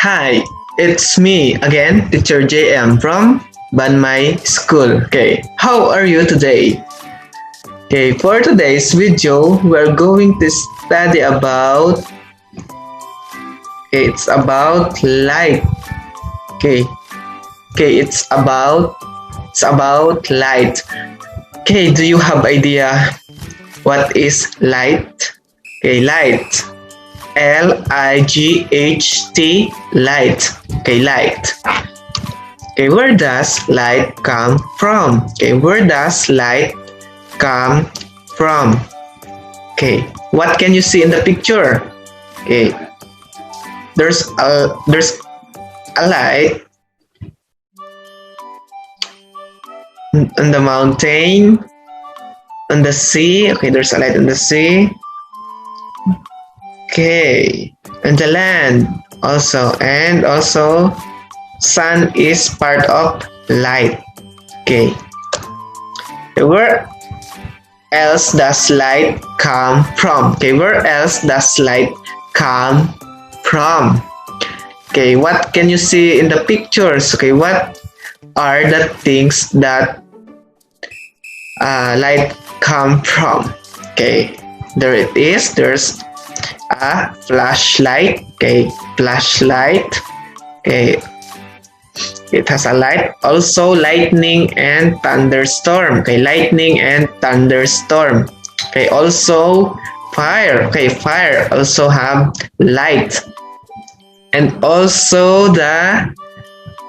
Hi, it's me again, Teacher JM from Banmai School. Okay, how are you today? Okay, for today's video, we're going to study about it's about light. Okay, it's about light. Okay, do you have idea what is light? Okay, light. Light. Light. Okay, light. Okay, where does light come from? Okay, where does light come from? Okay, what can you see in the picture? Okay, there's a light on the mountain, on the sea. Okay, there's a light on the sea. Okay, and the land also, and also sun is part of light. Okay, where else does light come from? Okay, where else does light come from? Okay, what can you see in the pictures? Okay, what are the things that light come from? Okay, there it is. There's a flashlight. Okay, flashlight. Okay, it has a light. Also lightning and thunderstorm. Okay, lightning and thunderstorm. Okay, also fire. Okay, fire also have light. And also the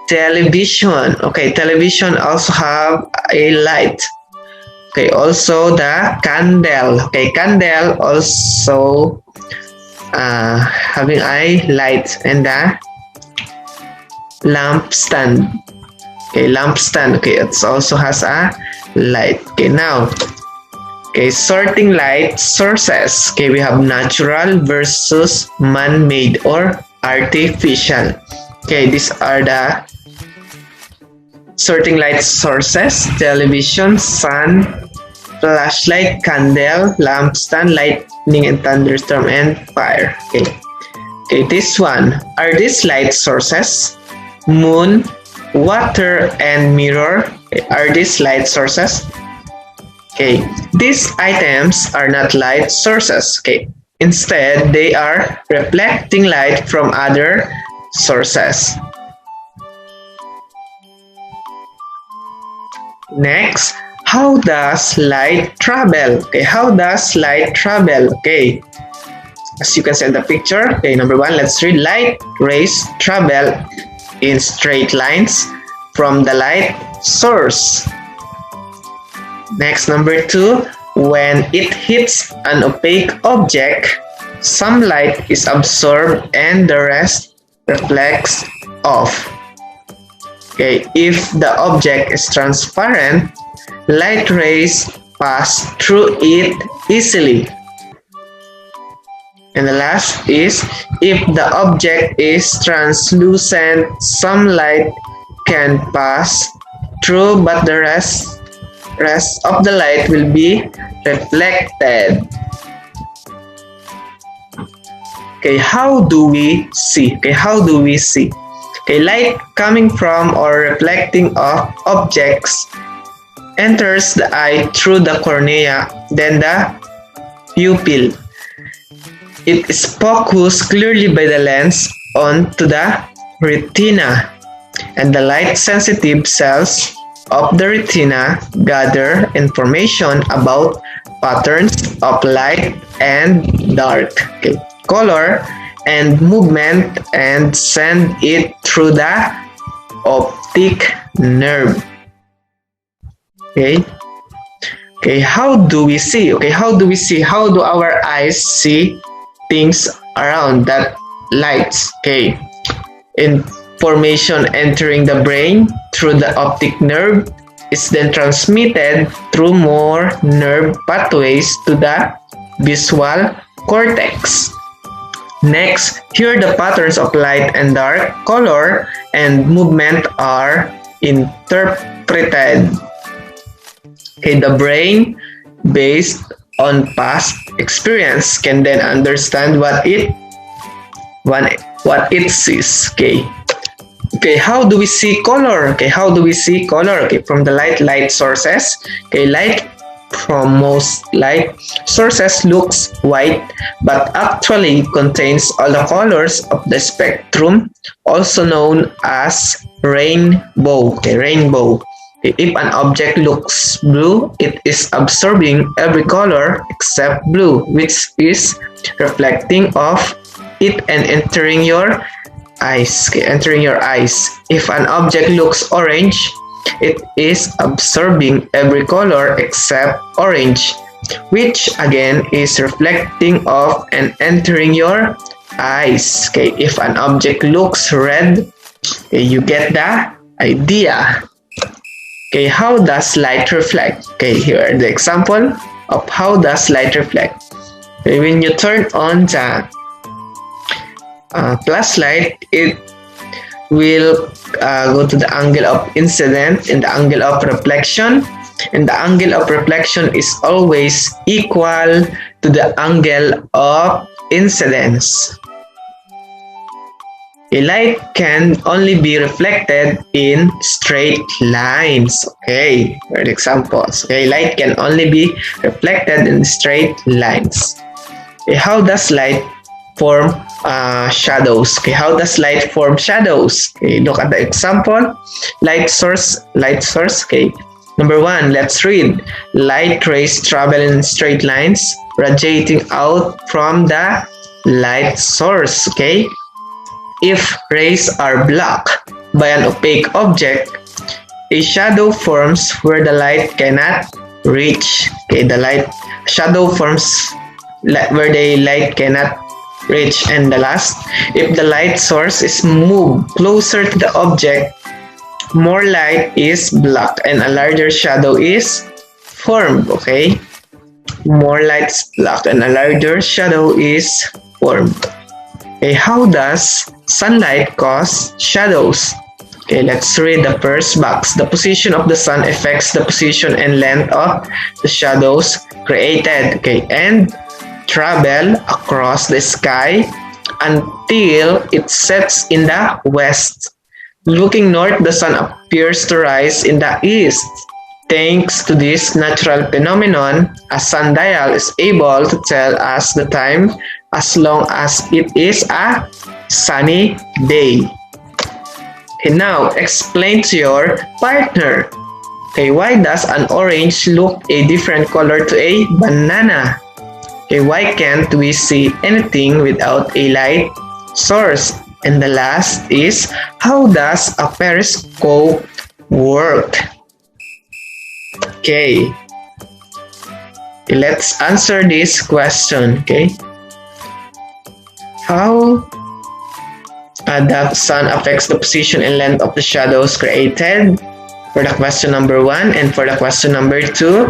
television. Okay, television also have a light. Okay, also the candle. Okay, candle also having a light, and the lampstand. Okay, lampstand. Okay, it also has a light. Okay, now, okay, sorting light sources. Okay, we have natural versus man-made or artificial. Okay, these are the sorting light sources: television, sun, flashlight, candle, lampstand, lightning and thunderstorm, and fire. Okay. Okay, this one. Are these light sources? Moon, water, and mirror. Okay, are these light sources? Okay, these items are not light sources. Okay, instead they are reflecting light from other sources. Next, how does light travel? Okay, how does light travel? Okay, as you can see in the picture. Okay, number one, let's read. Light rays travel in straight lines from the light source. Next, number two, when it hits an opaque object, some light is absorbed and the rest reflects off. Okay, if the object is transparent, light rays pass through it easily. And the last is, if the object is translucent, some light can pass through, but the rest of the light will be reflected. Okay, how do we see? Okay, how do we see? Okay, light coming from or reflecting off objects enters the eye through the cornea, then the pupil. It is focused clearly by the lens onto the retina, and the light-sensitive cells of the retina gather information about patterns of light and dark, okay, color, and movement, and send it through the optic nerve. Okay. Okay, how do we see? Okay, how do we see? How do our eyes see things around that lights? Okay, information entering the brain through the optic nerve is then transmitted through more nerve pathways to the visual cortex. Next, here the patterns of light and dark, color, and movement are interpreted. Okay, the brain, based on past experience, can then understand what what it sees. Okay, how do we see color? Okay, how do we see color? Okay, from the light sources. Okay, light from most light sources looks white, but actually contains all the colors of the spectrum, also known as rainbow. Okay, rainbow. Okay, if an object looks blue, it is absorbing every color except blue, which is reflecting off it and entering your eyes. Okay, entering your eyes. If an object looks orange, it is absorbing every color except orange, which again is reflecting off and entering your eyes. Okay, if an object looks red, okay, you get the idea. Okay, how does light reflect? Okay, here are the example of how does light reflect. Okay, when you turn on the plus light, it will go to the angle of incident and the angle of reflection, and the angle of reflection is always equal to the angle of incidence. A light can only be reflected in straight lines. Okay, for examples. Okay, light can only be reflected in straight lines. Okay, how does light form shadows? Okay, how does light form shadows? Okay, look at the example. Light source. Okay, number one, let's read. Light rays travel in straight lines, radiating out from the light source. Okay, if rays are blocked by an opaque object, a shadow forms where the light cannot reach. Okay, the light shadow forms where the light cannot reach. And the last, if the light source is moved closer to the object, more light is blocked and a larger shadow is formed. Okay, more light is blocked and a larger shadow is formed. Okay, how does sunlight cause shadows? Okay, let's read the first box. The position of the sun affects the position and length of the shadows created. Okay, and travel across the sky until it sets in the west. Looking north, the sun appears to rise in the east. Thanks to this natural phenomenon, a sundial is able to tell us the time as long as it is a sunny day. Okay, now explain to your partner. Okay, why does an orange look a different color to a banana? Okay, why can't we see anything without a light source? And the last is, how does a periscope work? Okay, let's answer this question. Okay, how the sun affects the position and length of the shadows created? For the question number 1, and for the question number 2,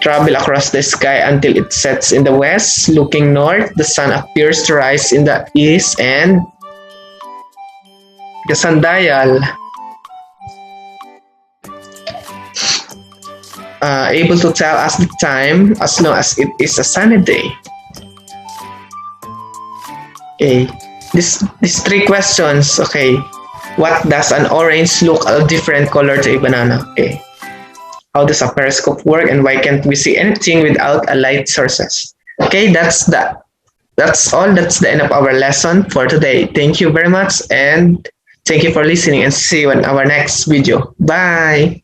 travel across the sky until it sets in the west. Looking north, the sun appears to rise in the east, and the sundial able to tell us the time as long as it is a sunny day. Okay, these 3 questions. Okay, what does an orange look a different color to a banana? Okay, how does a periscope work, and why can't we see anything without a light sources? Okay, that's all. That's the end of our lesson for today. Thank you very much, and thank you for listening, and see you in our next video. Bye.